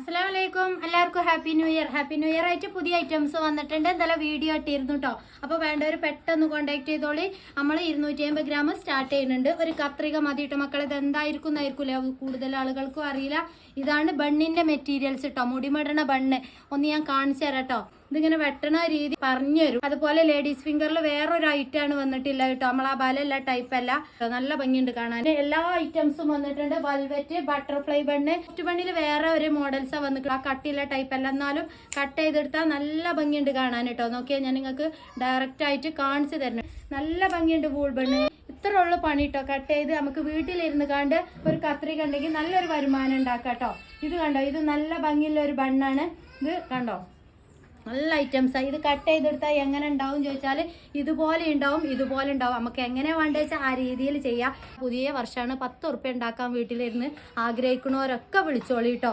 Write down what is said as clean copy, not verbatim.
അസ്സലാമലൈക്കും എല്ലാവർക്കും happy new year ആയിട്ട് പുതിയ ഐറ്റംസ് വന്നിട്ടുണ്ട്. എന്തായാലും വീഡിയോ ഇട്ടിരുന്നു കേട്ടോ. അപ്പോൾ വേണ്ടവർ പെട്ടെന്ന് കോൺടാക്ട് ചെയ്തോളി. നമ്മൾ 250 ഗ്രാം സ്റ്റാർട്ട് ചെയ്യുന്നുണ്ട്. ഒരു കത്രിക മതി കേട്ടോ മക്കളെ. ഇത് എന്തായിരിക്കും എന്നായിരിക്കില്ല, കൂടുതൽ ആളുകൾക്കും അറിയില്ല. ഇതാണ് ബണ്ണിന്റെ മെറ്റീരിയൽസ് കേട്ടോ, മുടിമടണ ബണ്ണ്. ഒന്ന് ഞാൻ കാണിച്ചു തരാം കേട്ടോ. ഇതിങ്ങനെ വെട്ടണ രീതി പറഞ്ഞു തരും. അതുപോലെ ലേഡീസ് ഫിംഗറിൽ വേറൊരു ഐറ്റാണ് വന്നിട്ടില്ല കേട്ടോ. നമ്മൾ ആ ബലല്ല ടൈപ്പ് അല്ല. നല്ല ഭംഗിയുണ്ട് കാണാൻ. എല്ലാ ഐറ്റംസും വന്നിട്ടുണ്ട്. വൽവെറ്റ്, ബട്ടർഫ്ലൈ ബണ്ണ്, ബണ്ണിൽ വേറെ ഒരു മോഡൽസാ വന്നിട്ട്. ആ കട്ടിയുള്ള ടൈപ്പ് അല്ല, എന്നാലും കട്ട് ചെയ്തെടുത്താൽ നല്ല ഭംഗിയുണ്ട് കാണാൻ കേട്ടോ. നോക്കിയാൽ ഞാൻ നിങ്ങൾക്ക് ഡയറക്റ്റ് ആയിട്ട് കാണിച്ചു തരണം. നല്ല ഭംഗിയുണ്ട് വൂൾ ബണ്ണ്. ഇത്ര ഉള്ള പണി കേട്ടോ. കട്ട് ചെയ്ത് നമുക്ക് വീട്ടിലിരുന്ന് കണ്ട് ഒരു കത്രിക ഉണ്ടെങ്കിൽ നല്ലൊരു വരുമാനം ഉണ്ടാക്കാം കേട്ടോ. ഇത് കണ്ടോ, ഇത് നല്ല ഭംഗിയുള്ള ഒരു ബണ്ണാണ്. ഇത് കണ്ടോ, നല്ല ഐറ്റംസാണ്. ഇത് കട്ട് ചെയ്തെടുത്താൽ എങ്ങനെ ഉണ്ടാവും ചോദിച്ചാൽ ഇതുപോലെ ഉണ്ടാവും, ഇതുപോലെ ഉണ്ടാവും. നമുക്ക് എങ്ങനെ വേണ്ടത് വെച്ചാൽ ആ രീതിയിൽ ചെയ്യാം. പുതിയ വർഷമാണ്. 10 ഉറുപ്പ്യ ഉണ്ടാക്കാൻ വീട്ടിലിരുന്ന് ആഗ്രഹിക്കണവരൊക്കെ വിളിച്ചോളി കേട്ടോ.